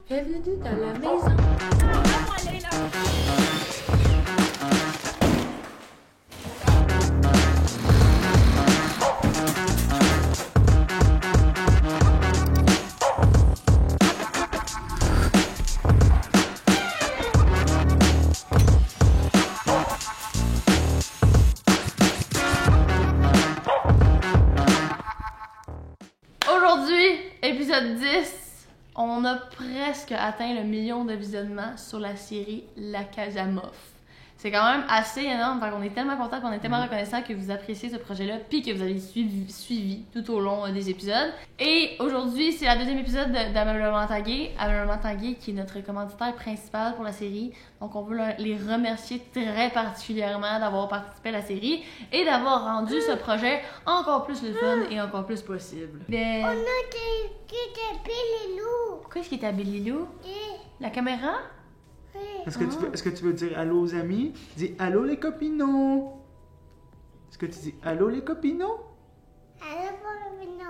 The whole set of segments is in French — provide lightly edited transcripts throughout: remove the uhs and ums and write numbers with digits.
Bienvenue dans la maison. Aujourd'hui, épisode 10, on a presque atteint le 1 million de visionnements sur la série La Casa Moff. C'est quand même assez énorme, donc on est tellement content, on est tellement reconnaissant que vous appréciez ce projet-là, puis que vous avez suivi tout au long des épisodes. Et aujourd'hui, c'est le deuxième épisode d'Ameublement Tanguay. Ameublement Tanguay qui est notre commanditaire principal pour la série. Donc on veut les remercier très particulièrement d'avoir participé à la série et d'avoir rendu ce projet encore plus le fun et encore plus possible. On a tapé les loups. Pourquoi est-ce qu'il est habillé Lilou? La caméra? Est-ce que tu veux dire allô aux amis? Dis allô les copinots! Est-ce que tu dis allô les copinots? Allô, Paulino.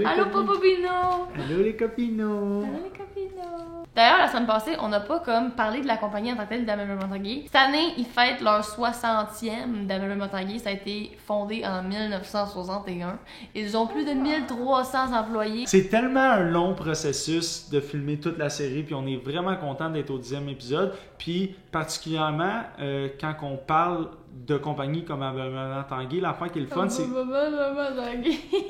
Allô Popopino! Allô les copinots! Allô les copinots! D'ailleurs, la semaine passée, on n'a pas comme parlé de la compagnie en tant que telle d'Ameublement Tanguay. Cette année, ils fêtent leur 60e d'Ameublement Tanguay. Ça a été fondé en 1961. Ils ont plus de 1300 employés. C'est tellement un long processus de filmer toute la série, puis on est vraiment content d'être au 10e épisode. Puis particulièrement, quand on parle de compagnies comme Ameublement Tanguay, l'affaire qui est le fun, c'est...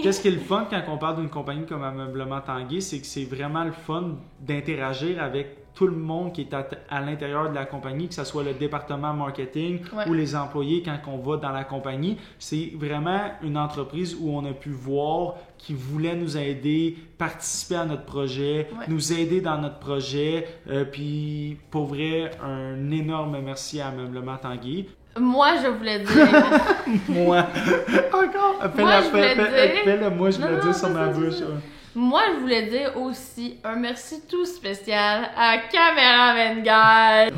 Qu'est-ce qui est le fun quand on parle d'une compagnie comme Ameublement Tanguay, c'est que c'est vraiment le fun d'interagir avec tout le monde qui est à l'intérieur de la compagnie, que ce soit le département marketing ou les employés quand on va dans la compagnie. C'est vraiment une entreprise où on a pu voir qui voulait nous aider, participer à notre projet, nous aider dans notre projet. Puis pour vrai, un énorme merci à Ameublement Tanguay. Moi, je voulais dire... Moi! Encore! Fais-le, moi, je voulais dire sur ma bouche. Moi, je voulais dire aussi un merci tout spécial à Cameraman Guy.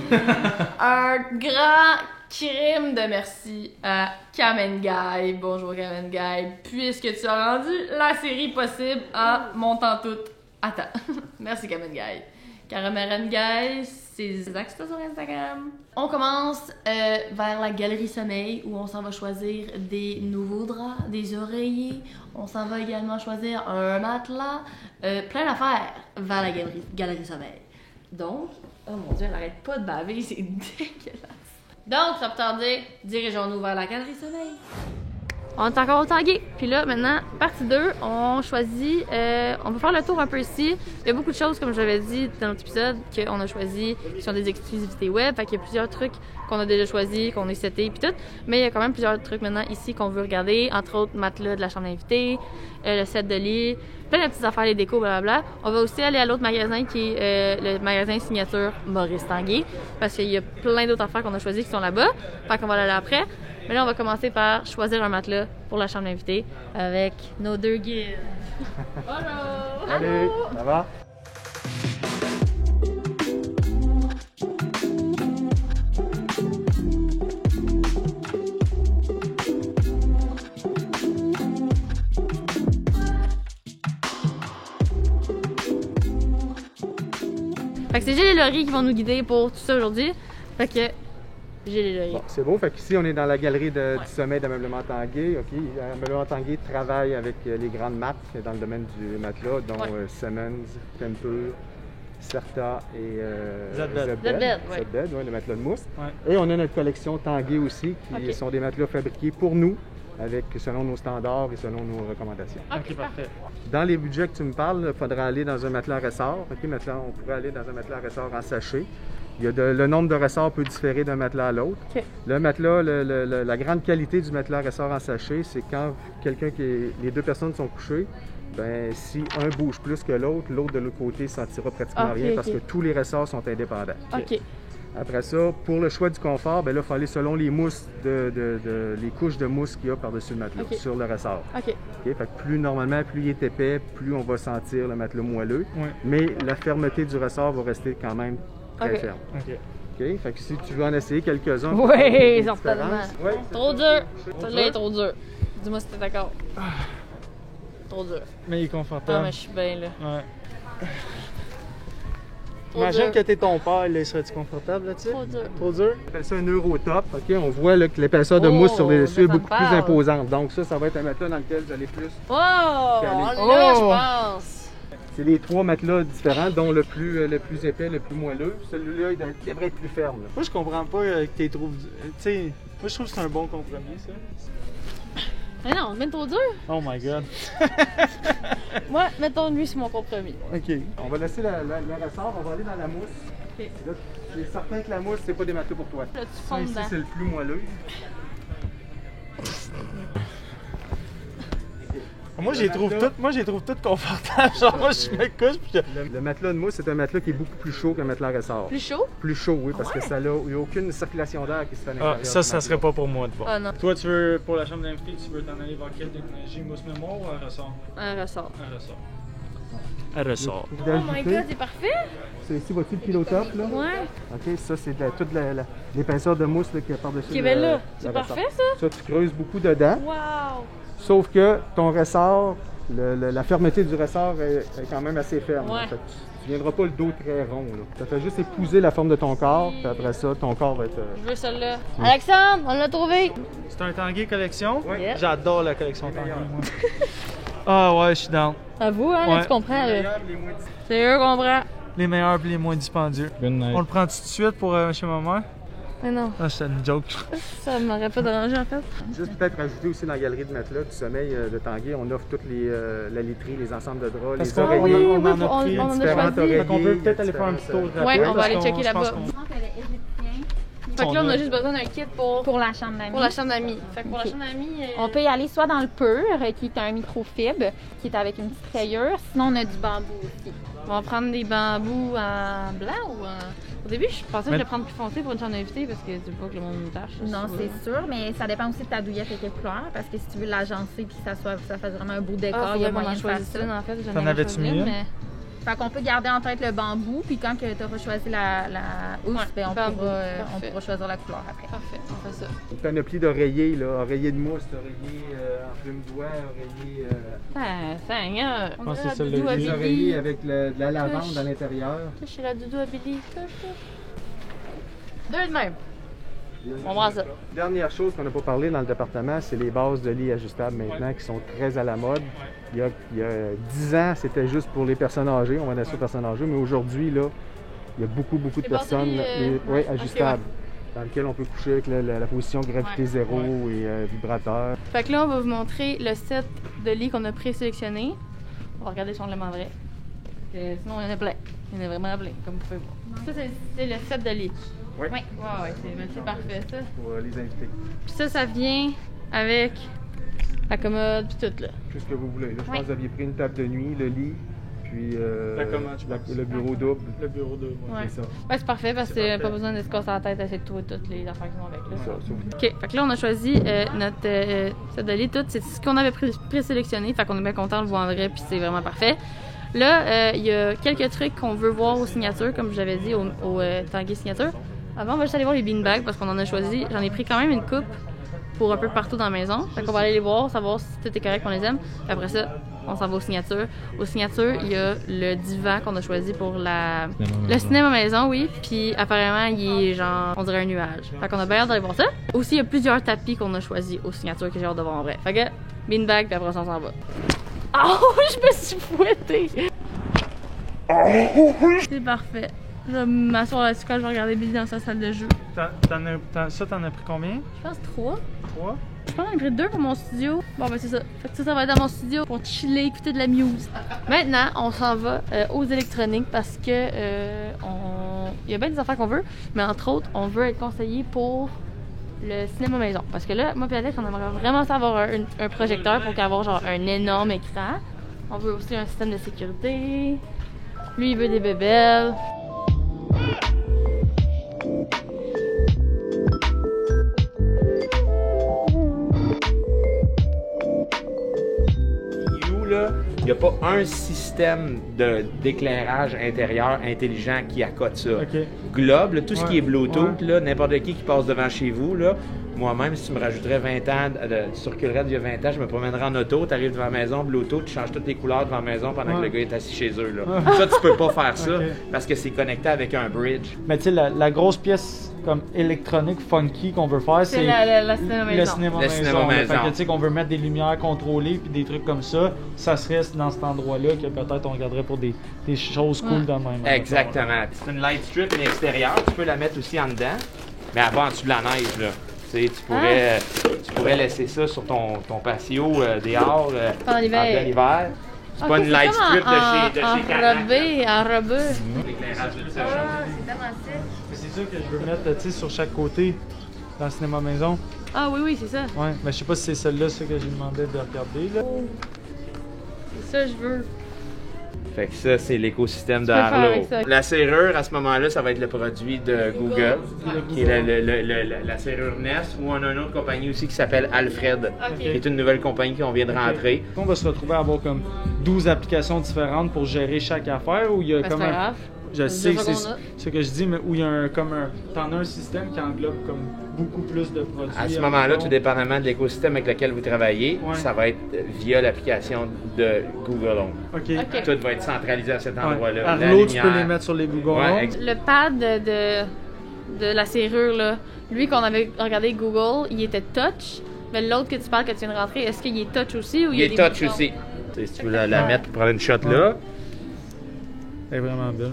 Un grand crime de merci à Cameraman Guy. Bonjour Cameraman Guy, puisque tu as rendu la série possible en montant tout. Attends. Merci Cameraman Guy. Cameraman Guy, c'est axes sur Instagram. On commence vers la galerie sommeil où on s'en va choisir des nouveaux draps, des oreillers. On s'en va également choisir un matelas, plein d'affaires vers la galerie sommeil. Donc, oh mon dieu, elle arrête pas de baver, c'est dégueulasse. Donc, sans plus tarder, dirigeons-nous vers la galerie sommeil. On est encore au Tanguay. Puis là, maintenant, partie 2, on choisit... on va faire le tour un peu ici. Il y a beaucoup de choses, comme j'avais dit dans notre épisode, qu'on a choisi qui sont des exclusivités web. Fait qu'il y a plusieurs trucs qu'on a déjà choisis, qu'on a setés, puis tout. Mais il y a quand même plusieurs trucs maintenant ici qu'on veut regarder. Entre autres, matelas de la chambre d'invité, le set de lit, plein de petites affaires, les décos, blablabla. On va aussi aller à l'autre magasin qui est le magasin signature Maurice Tanguay. Parce qu'il y a plein d'autres affaires qu'on a choisies qui sont là-bas. Fait qu'on va aller là après. Mais là, on va commencer par choisir un matelas pour la chambre d'invité avec nos deux guides. Hello! Salut! Ça va? Fait que c'est Gilles et Laurie qui vont nous guider pour tout ça aujourd'hui. Fait que Gilles et Laurie. Bon, c'est beau. Fait qu'ici, on est dans la galerie du sommeil d'Ameublement Tanguay. Ameublement Tanguay travaille avec les grandes marques dans le domaine du matelas, dont Simmons, Tempur, Certa et Zbed, le matelas de mousse. Et on a notre collection Tanguay aussi, qui sont des matelas fabriqués pour nous, selon nos standards et selon nos recommandations. Ok, parfait. Dans les budgets que tu me parles, il faudra aller dans un matelas ressort. Maintenant, on pourrait aller dans un matelas ressort en sachet. Le nombre de ressorts peut différer d'un matelas à l'autre. Le matelas, la grande qualité du matelas ressort en sachet, c'est quand les deux personnes sont couchées, ben, si un bouge plus que l'autre de l'autre côté ne sentira pratiquement rien parce que tous les ressorts sont indépendants. Après ça, pour le choix du confort, ben là, il faut aller selon les mousses, les couches de mousse qu'il y a par-dessus le matelas, sur le ressort. Fait que plus il est épais, plus on va sentir le matelas moelleux. Mais la fermeté du ressort va rester quand même très ferme. Fait que si tu veux en essayer quelques-uns... Oui, certainement. Trop dur. Celui-là est trop dur. Dis-moi si t'es d'accord. Trop dur. Mais il est confortable. Ah, mais je suis bien là. Imagine dur. que t'es ton père, là, serais-tu confortable là-dessus? Trop dur. Trop dur? On appelle ça un Eurotop. OK, on voit là, que l'épaisseur de mousse sur les dessus est ça me beaucoup plus parle. imposante. Donc ça va être un matelas dans lequel vous allez plus. Oh! Là, je pense. C'est les 3 matelas différents, dont le plus épais, le plus moelleux. Celui-là, il devrait être plus ferme. Là. Moi, je comprends pas que t'es trop. Tu sais, moi, je trouve que c'est un bon compromis, ça. Mais non, mets trop dur. Oh my god. Moi, mettons lui, c'est mon compromis. Ok. On va laisser le ressort, on va aller dans la mousse. Ok. Là, c'est certain que la mousse, c'est pas des matelas pour toi. Là, tu Ça, fonds ici, dedans. c'est le plus moelleux. Moi, je les trouve toutes confortables. Genre, moi, je me couche puis Le matelas de mousse, c'est un matelas qui est beaucoup plus chaud qu'un matelas ressort. Plus chaud? Plus chaud, oui, parce que ça n'y a aucune circulation d'air qui se fait à l'intérieur. Ah, ça du matelas. serait pas pour moi de voir. Ah non, Toi, tu veux, pour la chambre d'invité, tu veux t'en aller vers quelle technologie? Mousse mémoire ou un ressort? un ressort. Un ressort. Un ressort. Vous Oh my ajoutez- god, c'est parfait! C'est ici, vois-tu le pilotop, là? Ouais. OK, ça, c'est toute l'épaisseur de mousse là, qui est par-dessus Ok, ben là, le c'est ressort. parfait ça? Ça, tu creuses beaucoup dedans, Wow! sauf que ton ressort, la fermeté du ressort est quand même assez ferme. Ouais. Fait que tu viendras pas le dos très rond. Là. Ça fait juste épouser la forme de ton corps, puis après ça, ton corps va être... Je veux celle-là. Alexandre, on l'a trouvé! C'est un Tanguay collection? Oui. Yeah. J'adore la collection Les Tanguay, meilleurs. moi. Ah ouais, je suis down. À vous, hein, là, Ouais. tu comprends. Les Là. meilleurs, les moins C'est eux qu'on prend. Les meilleurs et les moins dispendieux. On le prend tout de suite pour chez ma mère? Mais non, Ah, c'est une joke. ça m'aurait pas dérangé en fait. Juste peut-être rajouter aussi dans la galerie de matelas du sommeil de Tanguay, on offre toutes la literie, les ensembles de draps, Parce les qu'on oreillers. on en a on- pris on en a différentes choisi. oreillers. Fait qu'on peut peut-être aller faire un petit tour rapide. Ouais, on va parce aller qu'on- checker je pense là-bas. qu'on- Je pense qu'elle est égyptienne. Fait que là, on a juste besoin d'un kit pour Pour la chambre d'amis. la chambre d'amis. Fait que pour la chambre d'amis. On peut y aller soit dans le pur, qui est un microfibre, qui est avec une petite rayure. Sinon, on a du bambou aussi. On va prendre des bambous en blanc ou en. Au début, je pensais que je Mais- vais prendre plus foncé pour une chambre d'invité parce que tu veux pas que le monde nous tâche. Non, c'est sûr, mais ça dépend aussi de ta douillette et quelle couleur. Parce que si tu veux l'agencer puis que ça fasse vraiment un beau décor, Ah, il y a faudrait qu'on moyen en de faire choisisse ça. une en fait. J'en T'en avais avais-tu choisi mis une, une? mais. Fait qu'on peut garder en tête le bambou, puis quand tu auras choisi la housse, Ouais, ben, bambou, on parfait. pourra choisir la couleur après. Parfait, on fait ça. Une panoplie d'oreillers, là, oreillers de mousse, oreillers en plume d'oie, oreillers... Ah, Seigneur! Je pense que c'est la ça, le doudou à lit. des Billy. oreillers avec de la lavande à l'intérieur. Touche la doudou à Billy. Touche. Deux de même. On voit ça. Dernière chose qu'on n'a pas parlé dans le département, c'est les bases de lit ajustables maintenant qui sont très à la mode. Il y a 10 ans, c'était juste pour les personnes âgées, on va laisser aux personnes âgées, mais aujourd'hui, là, il y a beaucoup de Les bases de personnes lit, ouais, ok, ajustables, dans lesquelles on peut coucher avec la position gravité Ouais. zéro et vibrateur. Fait que là, on va vous montrer le set de lits qu'on a présélectionné. On va regarder si on l'aime en vrai. Sinon, il y en a plein. Il y en a vraiment plein, comme vous pouvez voir. Ça, c'est le set de lits. Oui. Ouais, c'est parfait, ça. Pour les invités. Puis ça vient avec la commode puis tout, là. Tout ce que vous voulez. Là, je Oui. pense que vous aviez pris une table de nuit, le lit, puis La commode, je pense. le bureau double. Le bureau de. Ouais. C'est ça. Ouais, c'est parfait parce que C'est pas parfait. besoin de se casser la tête à essayer de trouver toutes les affaires qui vont avec, là. C'est ça. OK, fait que là, on a choisi notre set de lit, tout. C'est ce qu'on avait présélectionné. Fait qu'on est bien content de le voir en vrai, puis c'est vraiment parfait. Là, il y a quelques trucs qu'on veut voir aux signatures, comme je l'avais dit, au Tanguay signature. Avant, on va juste aller voir les beanbags parce qu'on en a choisi. J'en ai pris quand même une coupe pour un peu partout dans la maison. Fait qu'on va aller les voir, savoir si tout est correct, qu'on les aime. Puis après ça, on s'en va aux signatures. Aux signatures, il y a le divan qu'on a choisi pour le cinéma maison, oui. Puis apparemment, il est genre, on dirait un nuage. Fait qu'on a bien hâte d'aller voir ça. Aussi, il y a plusieurs tapis qu'on a choisi aux signatures que j'ai hâte de voir en vrai. Fait que, beanbag, puis après ça, on s'en va. Oh, je me suis fouettée! C'est parfait. Je vais m'asseoir là-dessus quand je vais regarder Billy dans sa salle de jeu. T'en as pris combien? Je pense 3. 3? Je pense que j'en ai pris 2 pour mon studio. Bon, ben c'est ça. Fait que ça va être dans mon studio pour chiller, écouter de la muse. Maintenant, on s'en va aux électroniques parce que il y a bien des affaires qu'on veut, mais entre autres, on veut être conseillé pour le cinéma maison. Parce que là, moi et Alex, on aimerait vraiment savoir un projecteur pour avoir genre un énorme écran. On veut aussi un système de sécurité. Lui, il veut des bébelles. You, là, il n'y a pas un système d'éclairage intérieur intelligent qui accote ça. Ok. Globe, là, tout ce qui est Ouais, Bluetooth, là, n'importe qui passe devant chez vous, là, moi-même, si tu me rajouterais 20 ans, tu circulerais d'il y a 20 ans, je me promènerais en auto, tu arrives devant la maison, Bluetooth, tu changes toutes les couleurs devant la maison pendant que le gars est assis chez eux. Là. Ça, tu peux pas faire ça parce que c'est connecté avec un bridge. Mais tu sais, la grosse pièce comme électronique funky qu'on veut faire, c'est la cinéma maison. le cinéma Le maison. cinéma maison. Fait que, tu sais, qu'on veut mettre des lumières contrôlées puis des trucs comme ça, ça serait dans cet endroit-là que peut-être on regarderait pour des choses cool de même. Exactement. C'est une light strip mais extérieure, tu peux la mettre aussi en dedans, mais avant en dessous de la neige. Là. Tu pourrais laisser ça sur ton patio dehors Pendant l'hiver. en plein hiver. C'est pas une light strip de chez Canac. Enrobé. L'éclairage de ça. C'est tellement sick. C'est ça que je veux mettre, tu sais, sur chaque côté dans le cinéma maison. Ah oui, c'est ça. Ouais, mais je sais pas si c'est celle-là, ça que j'ai demandé de regarder, là. C'est ça, je veux. Fait que ça, c'est l'écosystème de peux faire Arlo. avec ça. La serrure, à ce moment-là, ça va être le produit de Google, qui est la serrure Nest, ou on a une autre compagnie aussi qui s'appelle Alfred, qui est une nouvelle compagnie qu'on vient de rentrer. On va se retrouver à avoir comme 12 applications différentes pour gérer chaque affaire, où il y a Ben, comme c'est pas grave. Je sais que déjà c'est qu'on a. ce que je dis, mais où il y a t'en as un système qui englobe comme beaucoup plus de produits. À ce moment-là, tout dépendamment de l'écosystème avec lequel vous travaillez, ça va être via l'application de Google Home. OK. Tout va être centralisé à cet endroit-là. La Arlo, tu peux lumière. les mettre sur les Google Ouais, Home. Le pad de la serrure, là, lui qu'on avait regardé Google, il était touch. Mais l'autre que tu parles, que tu viens de rentrer, est-ce qu'il est touch aussi ou Il y a est des touch boutons? aussi. Tu sais, si tu veux la mettre pour prendre une shot là. Elle est vraiment belle.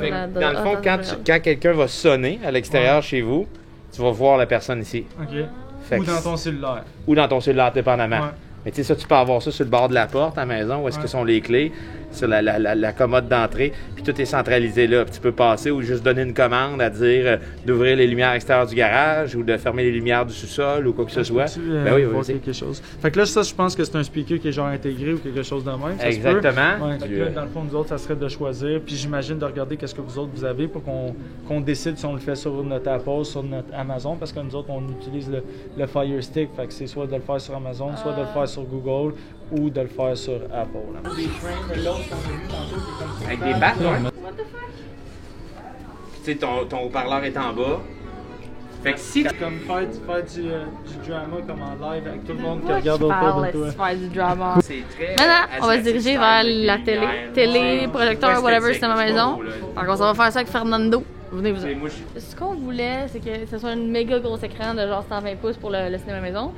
Fait que, dans le fond, quand quelqu'un va sonner à l'extérieur chez vous, tu vas voir la personne ici. OK. Fait Ou que dans ton cellulaire. Ou dans ton cellulaire, dépendamment. Ouais. Mais tu sais, ça, tu peux avoir ça sur le bord de la porte à la maison, où est-ce que sont les clés, sur la commode d'entrée, puis tout est centralisé là. Puis tu peux passer ou juste donner une commande à dire d'ouvrir les lumières extérieures du garage ou de fermer les lumières du sous-sol ou quoi que ce soit. Ben oui, voir vas-y. quelque chose. Fait que là, ça, je pense que c'est un speaker qui est genre intégré ou quelque chose de même. Ça se peut. Exactement. Ouais, fait que là, dans le fond, nous autres, ça serait de choisir, puis j'imagine de regarder qu'est-ce que vous autres vous avez pour qu'on décide si on le fait sur notre Apple, sur notre Amazon, parce que nous autres, on utilise le Fire Stick. Fait que c'est soit de le faire sur Amazon, soit de le faire sur Google ou de le faire sur Apple. Avec des battes, ouais. Tu sais, ton haut-parleur est en bas. Fait que si tu... Comme faire du drama comme en live avec tout le monde qui Moi, regarde je autour parle, de toi. laisse faire du drama. C'est très... Maintenant, on va se diriger vers asiatique la style, télé. lumière, Télé, ouais. projecteur, C'est pas whatever, esthétique, c'est ma c'est pas maison. beau, là. Alors, on va faire ça avec Fernando. Venez vous C'est- moi, je- Ce qu'on voulait, c'est que ce soit un méga gros écran de genre 120 pouces pour le cinéma maison.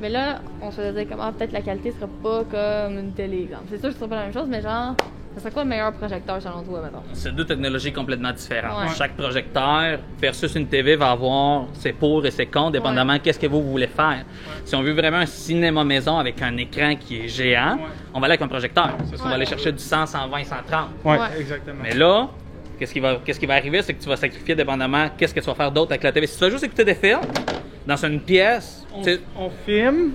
Mais là, on se disait comment peut-être la qualité sera pas comme une télé. Exemple. C'est sûr que ce sera pas la même chose, mais genre, ça serait quoi le meilleur projecteur selon toi, mettons? C'est deux technologies complètement différentes. Ouais. Chaque projecteur versus une TV va avoir ses pour et ses contre, dépendamment qu'est-ce que vous voulez faire. Si on veut vraiment un cinéma maison avec un écran qui est géant, on va aller avec un projecteur. Parce qu'on va aller chercher du 100, 120, 130. Ouais, Ouais. exactement. Mais là, qu'est-ce qui va arriver, c'est que tu vas sacrifier dépendamment qu'est-ce que tu vas faire d'autre avec la TV. Si tu vas juste écouter des films dans une pièce, tu sais, On filme,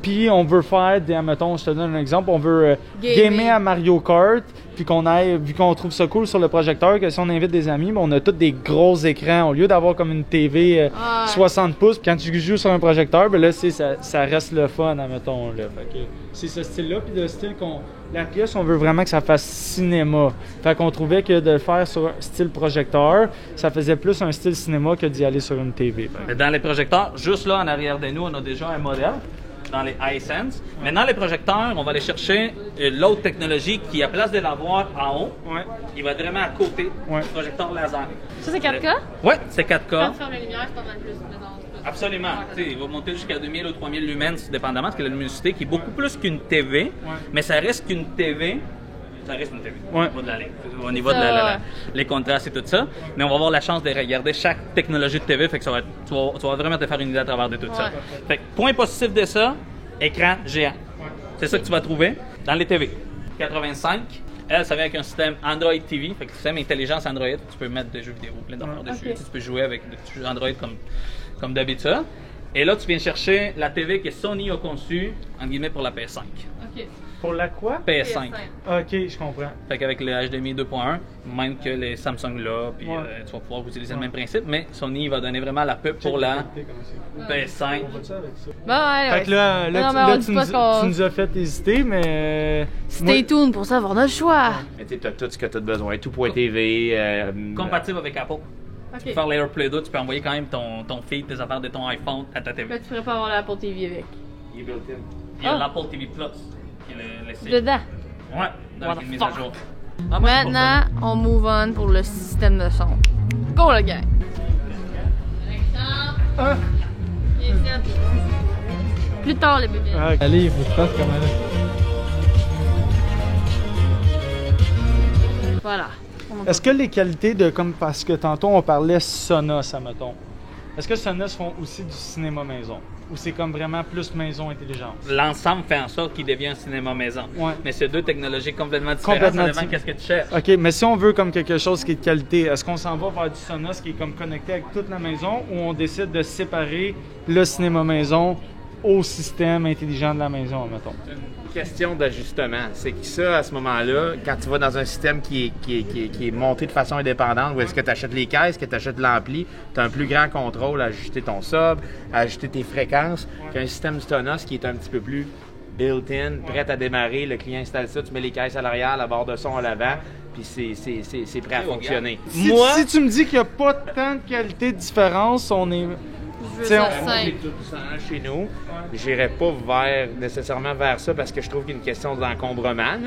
puis on veut faire des, mettons, je te donne un exemple, on veut gamer à Mario Kart, puis qu'on aille, vu qu'on trouve ça cool sur le projecteur, que si on invite des amis, ben on a tous des gros écrans, au lieu d'avoir comme une TV 60 pouces, puis quand tu joues sur un projecteur, ben là, ça reste le fun, admettons, là. Fait que c'est ce style-là, puis le style la pièce, on veut vraiment que ça fasse cinéma. Fait qu'on trouvait que de le faire sur un style projecteur, ça faisait plus un style cinéma que d'y aller sur une TV. mais dans les projecteurs, juste là en arrière de nous, on a déjà un modèle dans les iSense. Mais dans les projecteurs, on va aller chercher l'autre technologie qui, à place de l'avoir en haut, Ouais. il va être vraiment à côté Ouais. du projecteur laser. Ça, c'est 4K? Ouais, c'est 4K. Quand tu fermes la lumière, c'est pas mal plus. Absolument. Tu sais, il va monter jusqu'à 2000 ou 3000 lumens, dépendamment, parce que la luminosité qui est beaucoup plus qu'une TV, mais ça reste qu'une TV. Ça reste une TV. Ouais. Au niveau de les contrastes et tout ça. Mais on va avoir la chance de regarder chaque technologie de TV, fait que ça va être, tu vas vraiment te faire une idée à travers de tout ça. Fait que, point positif de ça, écran géant. C'est ça que tu vas trouver dans les TV. 85. Elle, ça vient avec un système Android TV, fait que système intelligence Android. Tu peux mettre des jeux vidéo, plein d'affaires dessus. Tu peux jouer avec des jeux Android comme d'habitude. Et là, tu viens chercher la TV que Sony a conçue, en guillemets, pour la PS5. OK. Pour la quoi? PS5. Ok, je comprends. Fait qu'avec le HDMI 2.1, même que les Samsung là, puis tu vas pouvoir utiliser le même principe, mais Sony va donner vraiment la pub pour la PS5. Bah ouais, Fait que là, non, mais on dit pas tu nous as fait hésiter, mais. Stay tuned pour savoir notre choix. Mais tu as tout ce que tu as besoin. Tout.tv. Compatible avec Apple. Tu peux faire l'AirPlay 2, tu peux envoyer quand même ton feed, tes affaires de ton iPhone à ta TV. Là, tu pourrais pas avoir l'Apple TV avec. Il est built-in. Il y a l'Apple TV Plus qui est laissé. Dedans. Ouais, What avec une the mise à fuck? jour. Maintenant, on move on pour le système de son. Go, le gang! Ah. Plus tard, les bébés. Allez, il faut que je fasse comment là. Voilà. Est-ce que les qualités de, comme parce que tantôt on parlait Sonos, admettons, est-ce que Sonos font aussi du cinéma maison? Ou c'est comme vraiment plus maison intelligente? L'ensemble fait en sorte qu'il devient un cinéma maison. Ouais. Mais c'est deux technologies complètement différentes, Complètement ça dépend qu'est-ce que tu cherches. OK, mais si on veut comme quelque chose qui est de qualité, est-ce qu'on s'en va vers du Sonos qui est comme connecté avec toute la maison ou on décide de séparer le cinéma maison au système intelligent de la maison, mettons? Une question d'ajustement. C'est que ça, à ce moment-là, quand tu vas dans un système qui est monté de façon indépendante, où est-ce que tu achètes les caisses, que tu achètes l'ampli, tu as un plus grand contrôle à ajuster ton sub, à ajuster tes fréquences, qu'un système Sonos qui est un petit peu plus built-in, prêt à démarrer, le client installe ça, tu mets les caisses à l'arrière, la barre de son à l'avant, puis c'est prêt à fonctionner. Si tu me dis qu'il n'y a pas tant de qualité de différence, on est... Je veux T'sais, ça on- Moi, j'ai simple. tout ça chez nous. J'irai pas nécessairement vers ça parce que je trouve qu'il y a une question d'encombrement. là.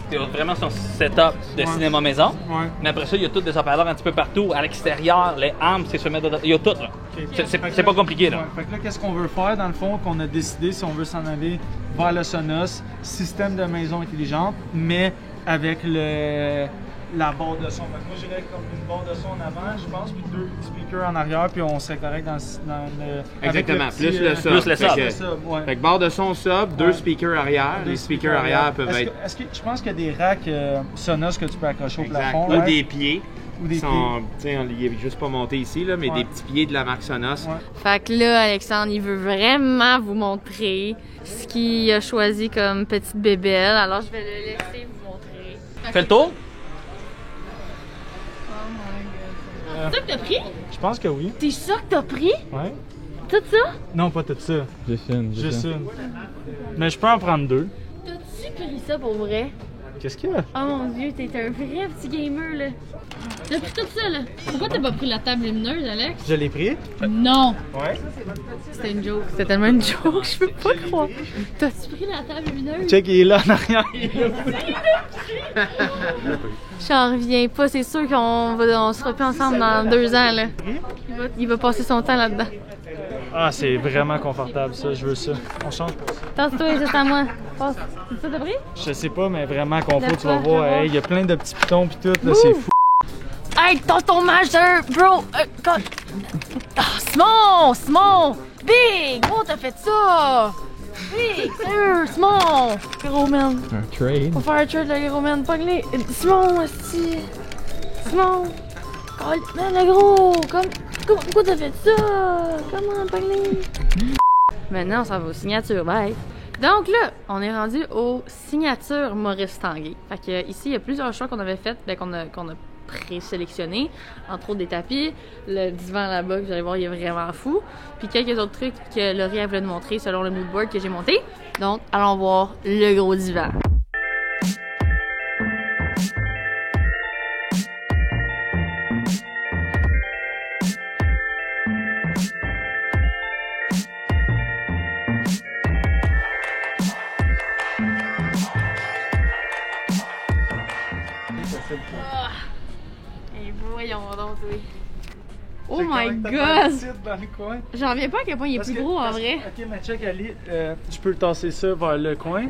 C'est vraiment son setup de cinéma maison. Ouais. Mais après ça, il y a tous des haut-parleurs un petit peu partout, à l'extérieur, les amps, c'est se mettre dedans. Il y a tout, là. C'est pas compliqué, là. Ouais. Fait que là, qu'est-ce qu'on veut faire, dans le fond, qu'on a décidé, si on veut s'en aller vers le Sonos, système de maison intelligente, mais avec la barre de son. Fait que moi, j'irais comme une barre de son en avant, je pense, puis 2 speakers en arrière, puis on serait correct dans le... avec Exactement. petit, Plus le sub. plus le Fait sub. que- le sub, ouais. Fait que barre de son sub, 2 Ouais. speakers arrière. Les speakers arrière peuvent être Est-ce que je pense qu'il y a des racks Sonos que tu peux accrocher au exact, plafond? ou ouais? des pieds. Ou des Ils sont, tu sais, il est juste pas monté ici, là, mais Ouais. des petits pieds de la marque Sonos. Ouais. Fait que là, Alexandre, il veut vraiment vous montrer ce qu'il a choisi comme petite bébelle. Alors, je vais le laisser vous montrer. Fais le tour. C'est ça que t'as pris? Je pense que oui. T'es sûr que t'as pris? Ouais. Tout ça? Non, pas tout ça. Juste une. Juste une. Mais je peux en prendre 2. T'as-tu pris ça pour vrai? Qu'est-ce qu'il y a? Oh mon dieu, t'es un vrai petit gamer, là. T'as pris tout ça, là. Pourquoi t'as pas pris la table lumineuse, Alex? Je l'ai pris? Non! Ouais. C'était une joke. C'était tellement une joke, je peux pas croire. T'as-tu pris la table lumineuse? Check, il est là en arrière. J'en reviens pas, c'est sûr on sera plus ensemble dans 2 ans, là. Il va passer son temps là-dedans. Ah, c'est vraiment confortable, ça. Je veux ça. On change pour ça. Tasse-toi, c'est à moi. Passe. C'est ça, t'as pris? Je sais pas, mais vraiment confort, La tu vas porte, voir. je vois. Hey, il y a plein de petits pitons pis tout, là, c'est fou. Hey, ton majeur, bro! Simon! Big! Bro, t'as fait ça! Big! Sérieux, Simon! Gros man. Un trade. Faut faire un trade, le gros man. Pogne-les. Simon, esti. Simon! Man, le gros! Pourquoi t'as fait ça? Comment, pogne-les? Maintenant, on s'en va aux signatures. Bye! Donc là, on est rendu aux signatures Maurice Tanguay. Fait que ici, il y a plusieurs choix qu'on avait fait, qu'on a présélectionné, entre autres des tapis, le divan là-bas que vous allez voir, il est vraiment fou, puis quelques autres trucs que Laurie a voulu nous montrer selon le moodboard que j'ai monté. Donc, allons voir le gros divan. Et voyons donc, oui. Oh my god! Dans le coin. J'en reviens pas à quel point il est Parce plus que- gros en parce que- vrai. Ok, mais check, Ali, je peux tasser ça vers le coin.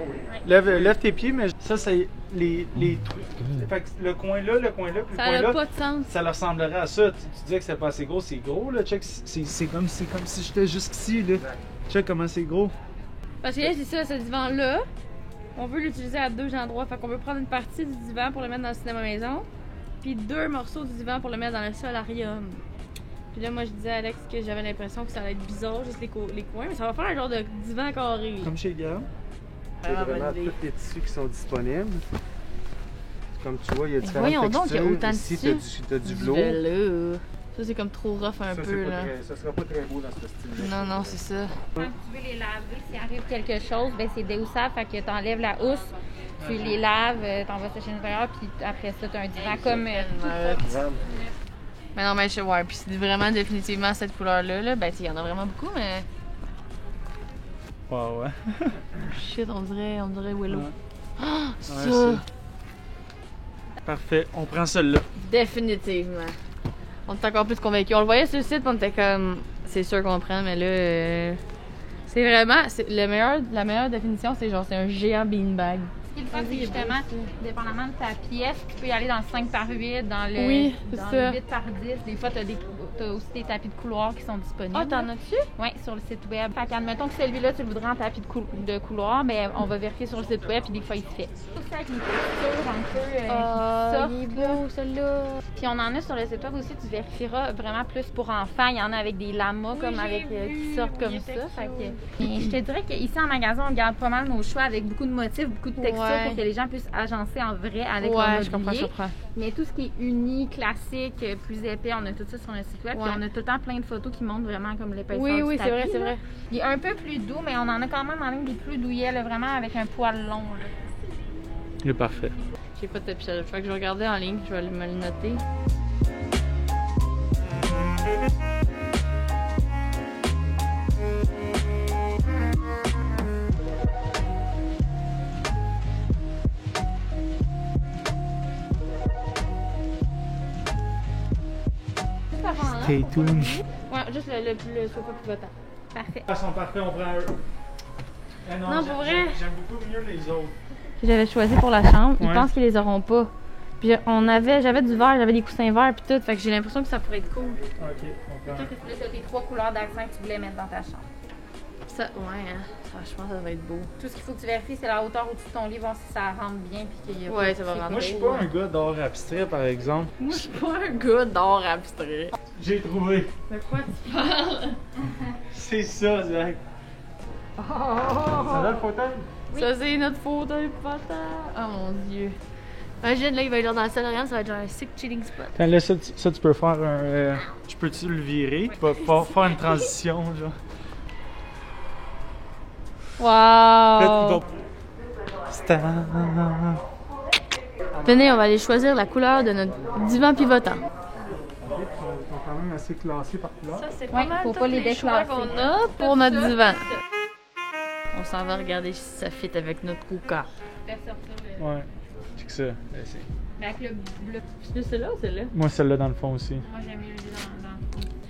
Lève tes pieds, mais ça, c'est les trucs. Fait que le coin là, puis le Ça coin n'a là, pas de sens. ça leur ressemblerait à ça. Tu disais que c'est pas assez gros, c'est gros, là. Check, c'est comme si j'étais jusqu'ici, là. Check comment c'est gros. Parce que là, c'est ça, ce divan-là, on veut l'utiliser à 2 endroits. Fait qu'on veut prendre une partie du divan pour le mettre dans le cinéma maison, puis 2 morceaux du divan pour le mettre dans le solarium. Puis là, moi, je disais à Alex que j'avais l'impression que ça allait être bizarre, juste les coins, mais ça va faire un genre de divan carré. Comme chez Guillaume. C'est vraiment tous les tissus qui sont disponibles. Comme tu vois, il y a Mais différentes voyons donc, il y a textures. autant de Ici, tissus. t'as du velours. velours. Ça, c'est comme trop rough un Ça, peu, c'est pas là. ça sera pas très beau dans ce style-là. Non, c'est ça. Quand tu veux les laver, s'il arrive quelque chose, ben c'est déhoussable, fait que t'enlèves la housse, tu les laves, t'envoies ça chez l'intérieur, puis après ça, t'as un divan comme tout ça. Mais non, mais ouais, puis c'est vraiment définitivement cette couleur-là, là. Ben, il y en a vraiment beaucoup, mais. Ouais, ouais. Shit, on dirait Willow. Ouais. Ah, ça! Ouais, parfait, on prend celle-là. Définitivement. On est encore plus convaincus. On le voyait sur le site, puis on était comme. C'est sûr qu'on prend, mais là. C'est vraiment. La meilleure définition, c'est genre, c'est un géant beanbag. Ce qui est le fun, c'est que justement, dépendamment de ta pièce, tu peux y aller dans le 5 par 8, dans le, Oui, c'est dans ça. le 8 par 10. Des fois, t'as aussi des tapis de couloir qui sont disponibles. Ah, t'en as-tu? Oui, sur le site web. Fait qu'admettons que celui-là, tu le voudrais en tapis de couloir, mais on va vérifier sur le site web, puis des fois, il se fait. Tout ça avec les textures un peu Il est soft, beau, celui-là. Puis on en a sur le site web aussi, tu vérifieras vraiment plus pour enfants. Il y en a avec des lamas comme avec qui sortent comme ça. Fait que, je te dirais qu'ici en magasin, on garde pas mal nos choix avec beaucoup de motifs, beaucoup de textures Ouais. pour que les gens puissent agencer en vrai avec Ouais, leur je comprends, mobilier. je comprends. Mais tout ce qui est uni, classique, plus épais, on a tout ça sur notre site web. Ouais. Puis on a tout le temps plein de photos qui montrent vraiment comme l'épaisseur Oui, du oui, c'est tapis, vrai, c'est là. vrai. Il est un peu plus doux, mais on en a quand même en ligne des plus douillets, là, vraiment avec un poil long. Là. Il est parfait. J'ai pas de tapis chaleur. Fait que je vais regarder en ligne, je vais me le noter. Juste avant, là. Stay tuned. Ouais, juste le sofa pivotant. Parfait. Ils sont parfaits, on prend eux. Eh Non, j'aime- pour vrai. J'aime beaucoup mieux les autres. J'avais choisi pour la chambre. Ils Ouais. pensent qu'ils les auront pas. Puis j'avais du vert, j'avais des coussins verts puis tout. Fait que j'ai l'impression que ça pourrait être cool. Ok, on prend. Là, tu as tes 3 couleurs d'accent que tu voulais mettre dans ta chambre. Ça, ouais, hein. Franchement, ça va être beau. Tout ce qu'il faut que tu vérifies, c'est la hauteur au-dessus de ton lit, voir si ça rentre bien. Puis qu'il y a Ouais, pas ça va de rentrer. Moi, je suis pas un gars d'art abstrait, par exemple. Moi, je suis pas un gars d'art abstrait. J'ai trouvé. De quoi tu parles? C'est ça, Zach. Oh! Ça donne le fauteuil? Ça, c'est notre fauteuil potent. Oh mon dieu. Imagine, là, il va être genre dans le salariat, ça va être genre un sick chilling spot. Attends, là, ça, tu peux faire un. Tu peux-tu le virer? Tu peux faire une transition, genre. Wow! Star. Tenez, on va aller choisir la couleur de notre divan pivotant. Ils sont quand même assez classés par couleur. Ça, c'est Ouais, faut pas les déclasser. qu'on a pour notre divan. On s'en va regarder si ça fit avec notre kuka. Faire sortir le... Ouais. Check ça. Mais avec le bleu. C'est celle-là ou celle-là? Moi, celle-là dans le fond aussi. Moi, j'aime mieux le dans.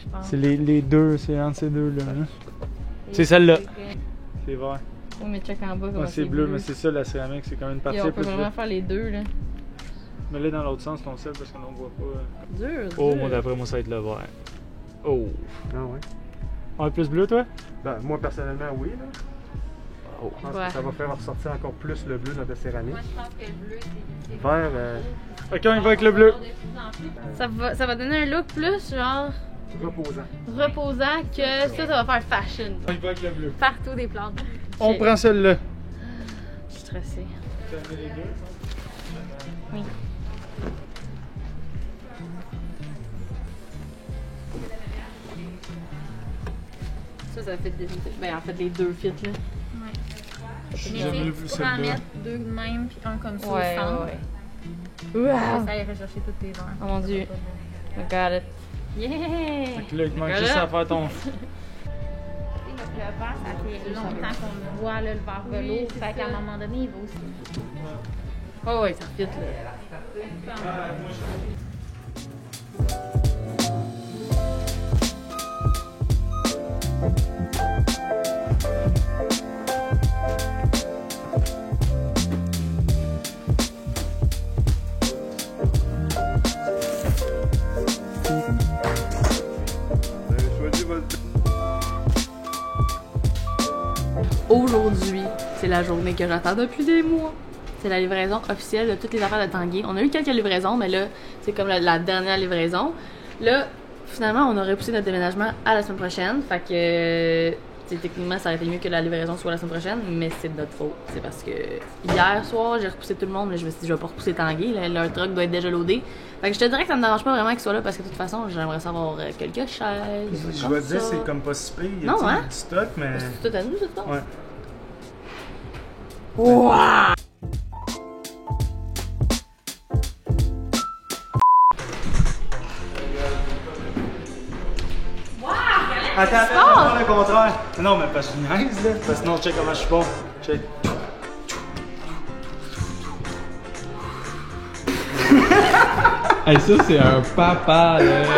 Je pense. C'est les deux, c'est entre ces deux-là. Hein? C'est celle-là. C'est vert. Oui, mais check en bas comment Ouais, c'est bleu, mais c'est ça, la céramique, c'est quand même une partie Et on peut plus vraiment bleue. faire les deux, là. Mais là, dans l'autre sens, ton sel, parce qu'on ne voit pas. Dur, Oh, dur. moi, d'après moi, ça va être le vert. Oh. Ah ouais. On est plus bleu, toi? Ben, moi, personnellement, oui. Là. Oh. Je pense Ouais. que ça va faire ressortir encore plus le bleu dans ta céramique. Moi, je pense que le bleu, c'est... Vert, Ok, on y va avec le bleu. Ça va donner un look plus, genre, reposant. reposant que ça va faire fashion. On y va avec le bleu. Partout des plantes. On Ok. prend celle-là. Je suis stressée. Oui. Ça fait des... Ben, en fait, les deux fit, là. Mais J'aime le bleu, tu pourrais en celle-là. mettre deux de même, puis un comme ça au Ouais, centre. ouais. Ça irait chercher toutes tes verres. Oh mon dieu. I got it. Yeah! Fait que là, il te manque Voilà. juste à faire ton. Le verre, ça fait longtemps qu'on le voit, là, le verre velours. c'est Fait qu'à ça. un moment donné, il va aussi. Oh, ouais, ça fit, là. Aujourd'hui, c'est la journée que j'attends depuis des mois. C'est la livraison officielle de toutes les affaires de Tanguy. On a eu quelques livraisons, mais là, c'est comme la dernière livraison. Là, finalement, on a repoussé notre déménagement à la semaine prochaine. Fait que, tu sais, techniquement, ça aurait été mieux que la livraison soit la semaine prochaine, mais c'est de notre faute. C'est parce que hier soir, j'ai repoussé tout le monde, mais je me suis dit, je vais pas repousser Tanguy. Leur truck doit être déjà loadé. Fait que je te dirais que ça me dérange pas vraiment qu'ils soient là parce que de toute façon, j'aimerais savoir quelques chaises. Je vais te dire, c'est comme pas si pire. Il y a Non, tu sais, hein? du stock, mais. C'est tout à nous, c'est ça? Ouais. Attends, se attends, passe? attends, le contraire. Non, mais parce que je niaise, là. Parce que sinon, check comment je suis bon. Check. Hey, ça, c'est un papa, là.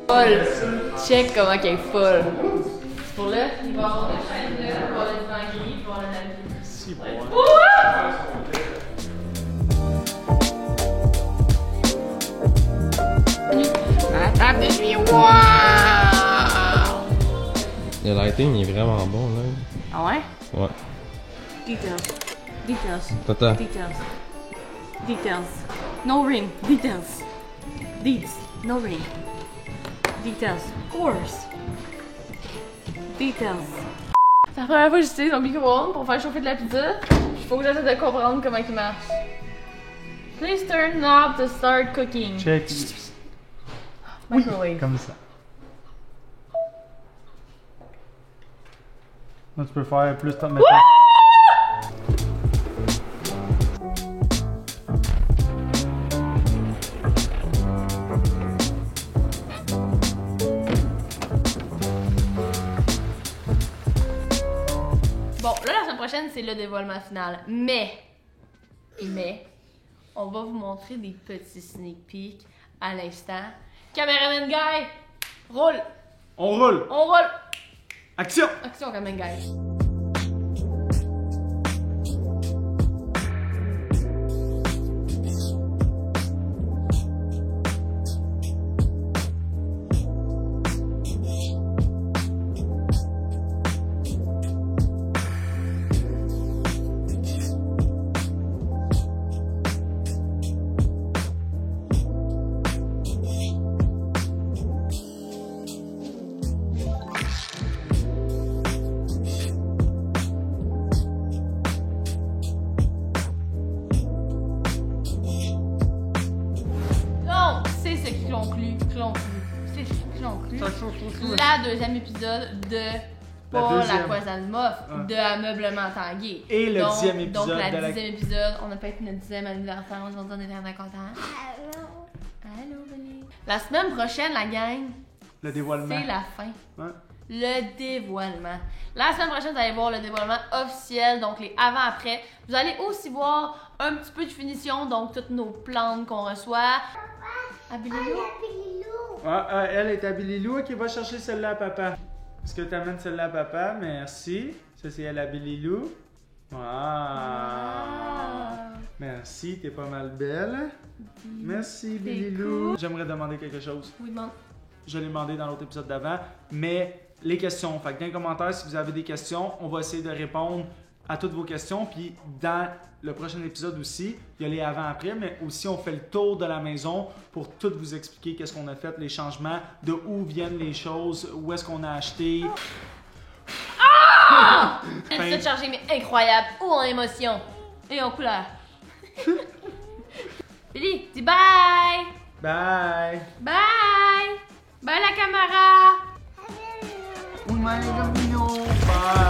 Folle. Check comment qu'elle est folle. C'est pour là, il va y avoir des chaînes là, il va y avoir des sangliers, il va y avoir la navire. Si, bon. Le lighting, il est vraiment bon, là. Ah ouais? Ouais. Details. Details. Tata. Details. Details. No ring. Details. Deeds. No ring. Details. Of course. Details. C'est la première fois que j'utilise mon micro-ondes pour faire chauffer de la pizza. Il faut que j'essaie de comprendre comment il marche. Please turn knob to start cooking. Check. Microwave. Comme ça. Là, tu peux faire plus de maintenant. Bon, là, la semaine prochaine, c'est le dévoilement final. Mais, on va vous montrer des petits sneak peeks à l'instant. Cameraman Guy, roule! On roule. On roule! Action. Action, Cameraman Guy. Donc, c'est ce qui conclut la deuxième épisode de pas la deuxième. Croisade Moff, Ouais. de Ameublement Tanguay. Et le Donc- 10e épisode Donc, la de la- 10e épisode, on a fêté notre 10e anniversaire, aujourd'hui on est vraiment contents. Allô, Benny. La semaine prochaine, la gang, Le dévoilement. c'est la fin. Ouais. Le dévoilement. La semaine prochaine, vous allez voir le dévoilement officiel, donc les avant-après. Vous allez aussi voir un petit peu de finition, donc toutes nos plantes qu'on reçoit. Abililou. Elle est à Billy-Lou qui va chercher celle-là à papa. Est-ce que tu amènes celle-là à papa? Merci. Ça, c'est elle à Billy-Lou. Merci, t'es pas mal belle. Merci, Billy-Lou. J'aimerais demander quelque chose. Oui, demande. Je l'ai demandé dans l'autre épisode d'avant, mais les questions. Fait que dans les commentaires, si vous avez des questions, on va essayer de répondre à toutes vos questions. Puis dans le prochain épisode aussi, il y a les avant-après, mais aussi on fait le tour de la maison pour tout vous expliquer qu'est-ce qu'on a fait, les changements, de où viennent les choses, où est-ce qu'on a acheté. Une petite chargée, mais incroyable, ou en émotion, et en couleur. Billy, dis bye! Bye! Bye! Bye la caméra! Bye!